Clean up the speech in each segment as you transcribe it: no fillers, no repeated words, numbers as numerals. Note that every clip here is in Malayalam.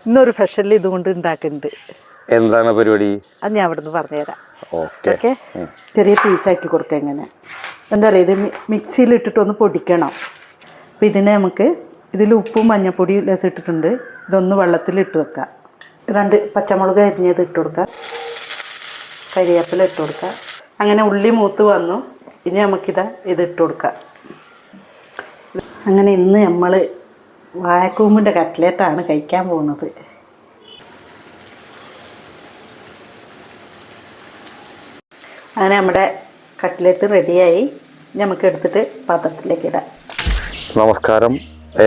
ഇന്നൊരു സ്പെഷ്യൽ ഇതുകൊണ്ട് ഉണ്ടാക്കുന്നുണ്ട്. എന്താണ് പരിപാടി? അത് ഞാൻ ഇവിടുന്ന് പറഞ്ഞുതരാം. ഓക്കെ. ചെറിയ പീസാക്കി കൊടുക്കുക. എങ്ങനെ എന്താ പറയുക, ഇത് മിക്സിയിലിട്ടിട്ടൊന്ന് പൊടിക്കണം. അപ്പോൾ ഇതിനെ നമുക്ക് ഇതിൽ ഉപ്പും മഞ്ഞൾപ്പൊടിയും ലേശം ഇട്ടിട്ടുണ്ട്. ഇതൊന്ന് വെള്ളത്തിലിട്ട് വെക്കാം. 2 പച്ചമുളക് അരിഞ്ഞത് ഇട്ട് കൊടുക്കുക. കരിവേപ്പില ഇട്ട് കൊടുക്കുക. അങ്ങനെ ഉള്ളി മൂത്ത് വന്നു. ഇനി നമുക്കിത് ഇട്ട് കൊടുക്കാം. അങ്ങനെ ഇന്ന് നമ്മൾ വാഴക്കൂമ്പിൻ്റെ കട്ട്ലേറ്റാണ് കഴിക്കാൻ പോകുന്നത്. അങ്ങനെ നമ്മുടെ കട്ട്ലേറ്റ് റെഡിയായി. നമുക്ക് എടുത്തിട്ട് പാത്രത്തിലേക്ക് ഇടാം. നമസ്കാരം,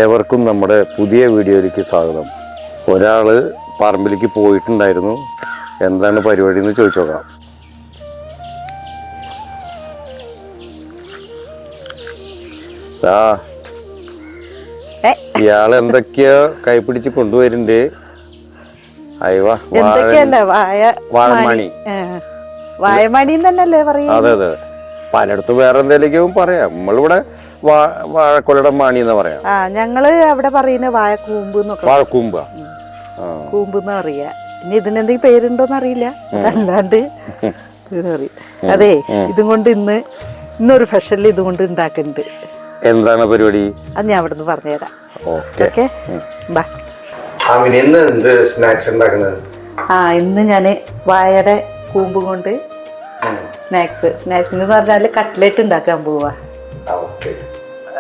ഏവർക്കും നമ്മുടെ പുതിയ വീഡിയോയിലേക്ക് സ്വാഗതം. ഒരാൾ പറമ്പിലേക്ക് പോയിട്ടുണ്ടായിരുന്നു. എന്താണ് പരിപാടി എന്ന് ചോദിച്ചു നോക്കാം. ഇയാൾ എന്തൊക്കെയോ കൈപ്പിടിച്ച് കൊണ്ടുവരുന്നുണ്ട്. വാഴമണി. വാഴമണി തന്നെയല്ലേ പറയാ? അതെ അതെ, പലയിടത്തും വേറെ എന്തെങ്കിലും പറയാം. നമ്മളിവിടെ വാഴക്കൊലയുടെ മണി എന്ന് പറയാം. ഞങ്ങള് അവിടെ പറയുന്ന വാഴക്കൂമ്പ്. വാഴക്കൂമ്പ്, കൂമ്പ് എന്ന് പറയാ. ഇനി ഇതിനെന്തെങ്കിലും പേരുണ്ടോന്ന് അറിയില്ല. അല്ലാണ്ട് അതെ, ഇതും കൊണ്ട് ഇന്നൊരു സ്പെഷ്യൽ ഇതുകൊണ്ട് ഉണ്ടാക്കുന്നുണ്ട്. എന്താണ് പരിപാടി? അത് ഞാൻ ഇവിടുന്ന് പറഞ്ഞുതരാം. ഓക്കെ. ഇന്ന് ഞാൻ വാഴയുടെ കൂമ്പ് കൊണ്ട് സ്നാക്സിന് പറഞ്ഞാല് കട്ട്ലേറ്റ് ഉണ്ടാക്കാൻ പോവാ.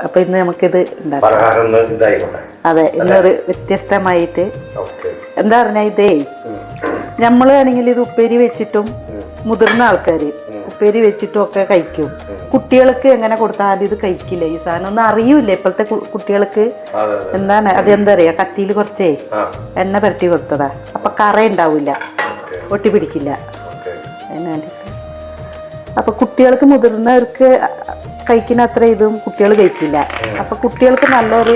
അപ്പൊ ഇന്ന് നമുക്കിത് ഉണ്ടാക്കാം. അതെ, ഇന്നൊരു വ്യത്യസ്തമായിട്ട്. എന്താ പറഞ്ഞാ, ഇതേ നമ്മള് ആണെങ്കിൽ ഇത് ഉപ്പേരി വെച്ചിട്ടും മുതിർന്ന ആൾക്കാര് ഉപ്പേരി വെച്ചിട്ടും ഒക്കെ കഴിക്കും. കുട്ടികൾക്ക് എങ്ങനെ കൊടുത്താലും ഇത് കഴിക്കില്ല. ഈ സാധനം ഒന്നും അറിയൂല ഇപ്പോഴത്തെ കുട്ടികൾക്ക്. എന്താണ് അതെന്താ അറിയാ, കത്തിയിൽ കുറച്ചേ എണ്ണ പുരട്ടി കൊടുത്തതാ. അപ്പൊ കറ ഉണ്ടാവില്ല, ഒട്ടി പിടിക്കില്ല. അപ്പൊ കുട്ടികൾക്ക് മുതിർന്നവർക്ക് കഴിക്കുന്ന അത്ര ഇതും കുട്ടികൾ കഴിക്കില്ല. അപ്പൊ കുട്ടികൾക്ക് നല്ലൊരു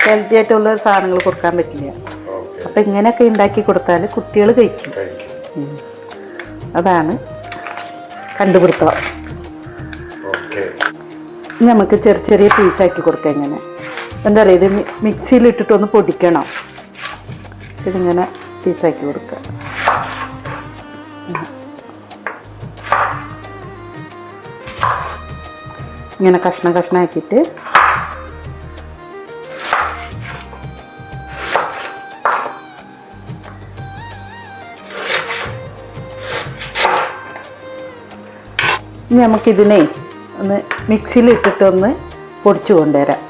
ഹെൽത്തി ആയിട്ടുള്ള സാധനങ്ങൾ കൊടുക്കാൻ പറ്റില്ല. അപ്പൊ ഇങ്ങനെയൊക്കെ ഉണ്ടാക്കി കൊടുത്താൽ കുട്ടികൾ കഴിക്കും. അതാണ് കണ്ടുപിടുത്തം. നമുക്ക് ചെറിയ ചെറിയ പീസാക്കി കൊടുക്കാം. ഇങ്ങനെ എന്താ പറയുക, ഇത് മിക്സിയിലിട്ടിട്ടൊന്ന് പൊടിക്കണം. ഇതിങ്ങനെ പീസാക്കി കൊടുക്കുക. ഇങ്ങനെ കഷ്ണാക്കിയിട്ട് ഇനി നമുക്കിതിനെ ഒന്ന് മിക്സിയിലിട്ടിട്ടൊന്ന് പൊടിച്ചു കൊണ്ടുവരാം.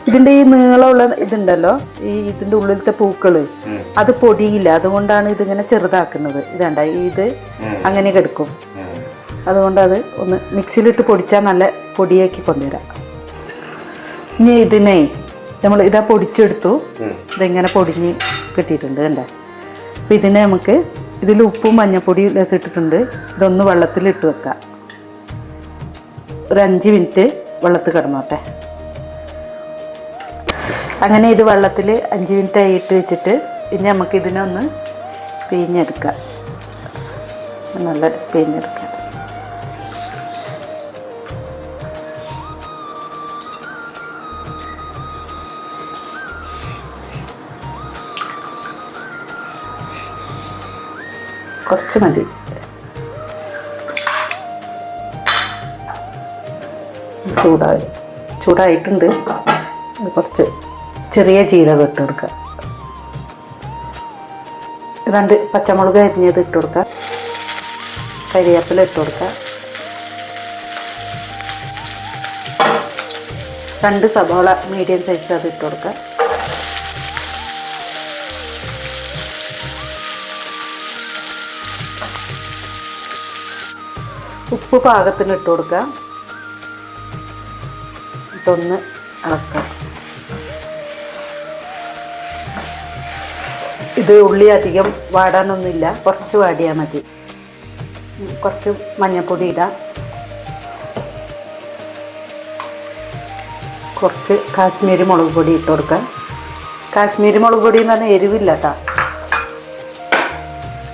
ഇതിൻ്റെ ഈ നീളമുള്ള ഇതുണ്ടല്ലോ, ഇതിൻ്റെ ഉള്ളിലത്തെ പൂക്കള്, അത് പൊടിയില്ല. അതുകൊണ്ടാണ് ഇതിങ്ങനെ ചെറുതാക്കുന്നത്. ഇതണ്ട, ഇത് അങ്ങനെ കിടക്കും. അതുകൊണ്ട് അത് ഒന്ന് മിക്സിയിലിട്ട് പൊടിച്ചാൽ നല്ല പൊടിയാക്കി കൊണ്ടുവരാം. ഇനി ഇതിനെ നമ്മൾ ഇതാ പൊടിച്ചെടുത്തു. ഇതെങ്ങനെ പൊടിഞ്ഞ് കിട്ടിയിട്ടുണ്ട് കണ്ട. അപ്പം ഇതിനെ നമുക്ക് ഇതിൽ ഉപ്പും മഞ്ഞൾപ്പൊടിയും ലേശം ഇട്ടിട്ടുണ്ട്. ഇതൊന്ന് വെള്ളത്തിലിട്ട് വെക്കാം. ഒരു 5 മിനിറ്റ് വെള്ളത്തിൽ കിടന്നോട്ടെ. അങ്ങനെ ഇത് വെള്ളത്തിൽ 5 മിനിറ്റ് ആയി ഇട്ട് വെച്ചിട്ട് ഇനി നമുക്ക് ഇതിനെ ഒന്ന് പിഴിഞ്ഞെടുക്കാം. നല്ല പിഴിഞ്ഞെടുക്കാം. കുറച്ച് മതി. ചൂടായിട്ടുണ്ട്. കുറച്ച് ചെറിയ ജീരകം ഇട്ട് കൊടുക്കുക. 2 പച്ചമുളക് അരിഞ്ഞത് ഇട്ട് കൊടുക്കുക. കരിവേപ്പില ഇട്ട് കൊടുക്കുക. 2 സവാള മീഡിയം സൈസ് അത് ഇട്ട് കൊടുക്കുക. ഉപ്പ് പാകത്തിന് ഇട്ട് കൊടുക്കുക. ഇതൊന്ന് ഇളക്കുക. ഇത് ഉള്ളി അധികം വാടാനൊന്നുമില്ല, കുറച്ച് വാടിയാൽ മതി. കുറച്ച് മഞ്ഞൾപ്പൊടി ഇടാം. കുറച്ച് കാശ്മീരി മുളക് പൊടി ഇട്ട് കൊടുക്കുക. കാശ്മീരി മുളക് പൊടി എന്ന് പറഞ്ഞാൽ എരിവില്ല കേട്ടോ.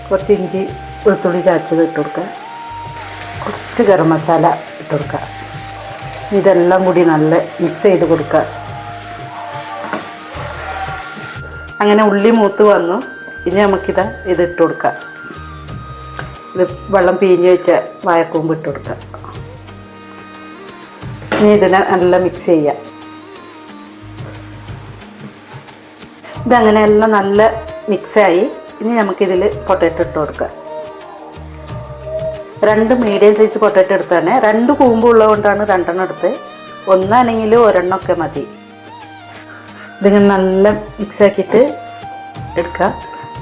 കുറച്ച് ഇഞ്ചി വെളുത്തുള്ളി ചതച്ചത് ഇട്ട് കൊടുക്കുക. കുറച്ച് ഗരം മസാല ഇട്ട് കൊടുക്കുക. ഇതെല്ലാം കൂടി നല്ല മിക്സ് ചെയ്ത് കൊടുക്കുക. അങ്ങനെ ഉള്ളി മൂത്ത് വന്നു. ഇനി നമുക്കിതാ ഇത് ഇട്ട് കൊടുക്കാം. ഇത് വെള്ളം പിഴിഞ്ഞ് വെച്ച വാഴക്കൂമ്പ് ഇട്ട് കൊടുക്കാം. ഇനി ഇതിനെ നല്ല മിക്സ് ചെയ്യാം. ഇതങ്ങനെ എല്ലാം നല്ല മിക്സായി. ഇനി നമുക്കിതിൽ പൊട്ടാറ്റോ ഇട്ട് കൊടുക്കാം. 2 മീഡിയം സൈസ് പൊട്ടാറ്റോ എടുത്താണ്. 2 കൂമ്പുള്ളത് കൊണ്ടാണ് 2 എടുത്ത്. ഒന്നാണെങ്കിലും ഒരെണ്ണമൊക്കെ മതി. ഇതിങ്ങനെ നല്ല മിക്സാക്കിയിട്ട് എടുക്കുക.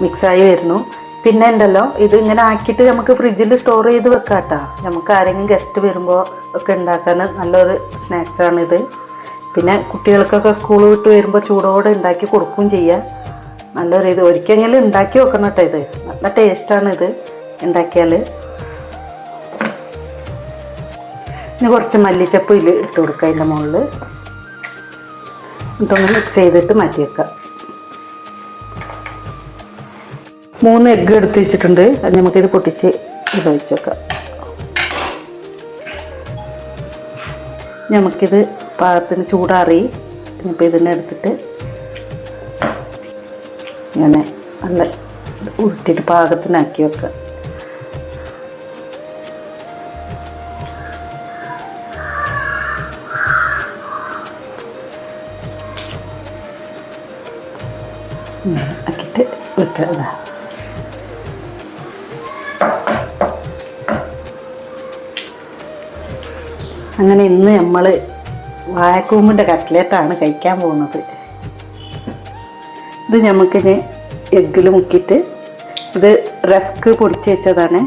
മിക്സായി വരുന്നു. പിന്നെ ഉണ്ടല്ലോ ഇത് ഇങ്ങനെ ആക്കിയിട്ട് നമുക്ക് ഫ്രിഡ്ജിൽ സ്റ്റോർ ചെയ്ത് വെക്കാം കേട്ടോ. നമുക്ക് ആരെങ്കിലും ഗസ്റ്റ് വരുമ്പോൾ ഒക്കെ ഉണ്ടാക്കാൻ നല്ലൊരു സ്നാക്സാണിത്. പിന്നെ കുട്ടികൾക്കൊക്കെ സ്കൂൾ വിട്ട് വരുമ്പോൾ ചൂടോടെ ഉണ്ടാക്കി കൊടുക്കുകയും ചെയ്യാം. നല്ലൊരു ഇത് ഒരിക്കലെങ്കിലും ഉണ്ടാക്കി വെക്കണം കേട്ടോ. ഇത് നല്ല ടേസ്റ്റാണിത് ഉണ്ടാക്കിയാൽ. ഇനി കുറച്ച് മല്ലിച്ചപ്പ് ഇതിൽ ഇട്ട് കൊടുക്കുക. അതിൻ്റെ മുകളിൽ ഇതൊന്ന് മിക്സ് ചെയ്തിട്ട് മാറ്റി വെക്കാം. 3 എഗ്ഗ് എടുത്ത് വെച്ചിട്ടുണ്ട്. അത് നമുക്കിത് പൊട്ടിച്ച് ഇത് വെച്ച് വെക്കാം. നമുക്കിത് പാകത്തിന് ചൂടാറി. ഇനിയിപ്പോൾ ഇതിനെ എടുത്തിട്ട് ഇങ്ങനെ നല്ല ഉരുട്ടിയിട്ട് പാകത്തിനാക്കി വെക്കാം. ആക്കിയിട്ട് വെക്കുക. അങ്ങനെ ഇന്ന് നമ്മൾ വാഴക്കൂമ്പിൻ്റെ കട്ട്ലേറ്റാണ് കഴിക്കാൻ പോകുന്നത്. ഇത് നമുക്കിനി എഗ്ഗിൽ മുക്കിയിട്ട് ഇത് റസ്ക് പൊടിച്ച് വെച്ചതാണ്.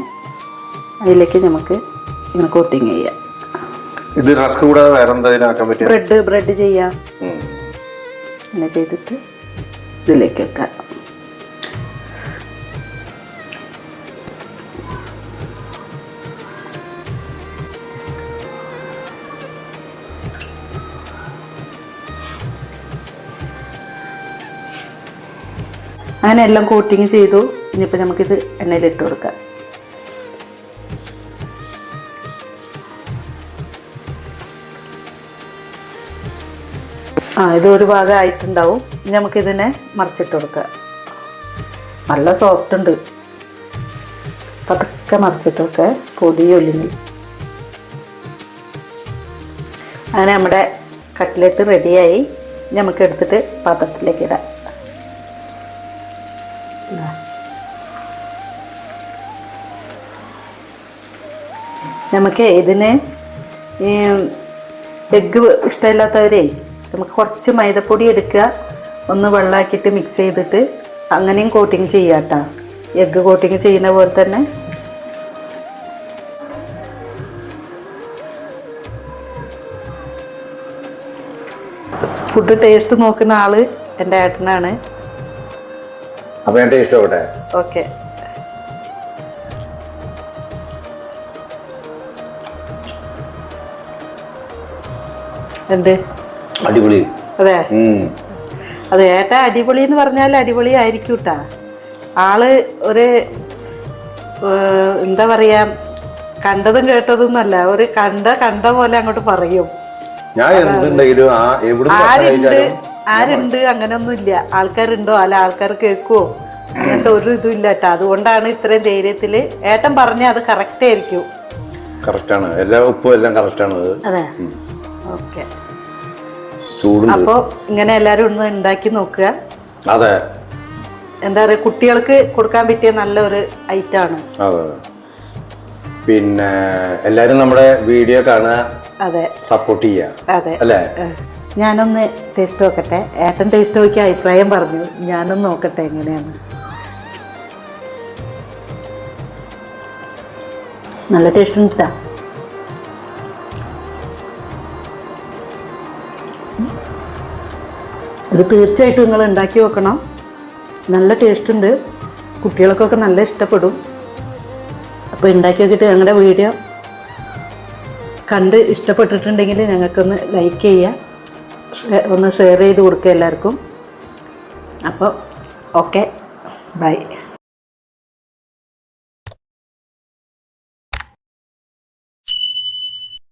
അതിലേക്ക് നമുക്ക് ഇങ്ങനെ കോട്ടിങ് ചെയ്യാം. ഇത് റസ്ക് കൂടാതെ വേറെ എന്തെങ്കിലും ആക്കാൻ പറ്റും? ബ്രെഡ് ചെയ്യാം. ഇങ്ങനെ ചെയ്തിട്ട് ഇതിലേക്ക് വെക്കാം. അങ്ങനെ എല്ലാം കോട്ടിങ് ചെയ്തു. ഇനിയിപ്പോൾ നമുക്കിത് എണ്ണയിലിട്ട് കൊടുക്കാം. ഇതൊരു ഭാഗം ആയിട്ടുണ്ടാവും. ഇനി നമുക്കിതിനെ മറിച്ചിട്ട് കൊടുക്കാം. നല്ല സോഫ്റ്റ് ഉണ്ട്. പതുക്കെ മറിച്ചിട്ടൊക്കെ പൊടിയൊലിഞ്ഞ്. അങ്ങനെ നമ്മുടെ കട്ട്ലേറ്റ് റെഡിയായി. നമുക്ക് എടുത്തിട്ട് പാത്രത്തിലേക്ക് ഇടാം. നമുക്ക് ഇതിന് എഗ്ഗ് ഇഷ്ടമില്ലാത്തവരെ നമുക്ക് കുറച്ച് മൈദപ്പൊടി എടുക്കുക. ഒന്ന് വെള്ളമാക്കിയിട്ട് മിക്സ് ചെയ്തിട്ട് അങ്ങനെയും കോട്ടിങ് ചെയ്യാം കേട്ടോ. എഗ്ഗ് കോട്ടിങ് ചെയ്യുന്ന പോലെ തന്നെ. ഫുഡ് ടേസ്റ്റ് നോക്കുന്ന ആള് എൻ്റെ ഏട്ടനാണ്. അപ്പോൾ ഞാൻ ടേസ്റ്റ് നോക്കട്ടെ. ഓക്കെ. എന്ത് അടിപൊളി. അതെ ഏട്ടാ, അടിപൊളി എന്ന് പറഞ്ഞാൽ അടിപൊളി ആയിരിക്കും കേട്ടാ. ആള് ഒരു എന്താ പറയാ, കണ്ടതും കേട്ടതും എന്നല്ല, ഒരു കണ്ട പോലെ അങ്ങോട്ട് പറയും. ആരുണ്ട് അങ്ങനെയൊന്നും ഇല്ല. ആൾക്കാരുണ്ടോ അല്ല ആൾക്കാർ കേൾക്കുവോ അങ്ങനത്തെ ഒരു ഇതും ഇല്ല കേട്ടോ. അതുകൊണ്ടാണ് ഇത്രയും ധൈര്യത്തില് ഏട്ടൻ പറഞ്ഞ അത് കറക്റ്റ് ആയിരിക്കും. കറക്റ്റാണ്. എല്ലാ ഉപ്പും എല്ലാം കറക്റ്റാണ്. അതെ. ഓക്കെ. അപ്പൊ ഇങ്ങനെ എല്ലാരും ഒന്ന് ഉണ്ടാക്കി നോക്കുക. അതെ. എന്താ പറയാ, കുട്ടികൾക്ക് കൊടുക്കാൻ പറ്റിയ നല്ലൊരു ഐറ്റാണ്. പിന്നെ എല്ലാരും നമ്മുടെ വീഡിയോ കാണുക. അതെ. സപ്പോർട്ട് ചെയ്യുക. അതെ അല്ലേ? ഞാനൊന്ന് ടേസ്റ്റ് നോക്കട്ടെ. ഏട്ടൻ ടേസ്റ്റ് നോക്കി അഭിപ്രായം പറഞ്ഞു. ഞാനൊന്ന് നോക്കട്ടെ എങ്ങനെയാണ്. നല്ല ടേസ്റ്റ് ഉണ്ട് കേട്ടോ. ഇത് തീർച്ചയായിട്ടും നിങ്ങൾ ഉണ്ടാക്കി നോക്കണം. നല്ല ടേസ്റ്റ് ഉണ്ട്. കുട്ടികൾക്കൊക്കെ നല്ല ഇഷ്ടപ്പെടും. അപ്പോൾ ഉണ്ടാക്കി നോക്കിയിട്ട് ഞങ്ങളുടെ വീഡിയോ കണ്ട് ഇഷ്ടപ്പെട്ടിട്ടുണ്ടെങ്കിൽ ഞങ്ങൾക്കൊന്ന് ലൈക്ക് ചെയ്യുക, ഒന്ന് ഷെയർ ചെയ്ത് കൊടുക്കുക എല്ലാവർക്കും. അപ്പോൾ ഓക്കെ, ബൈ.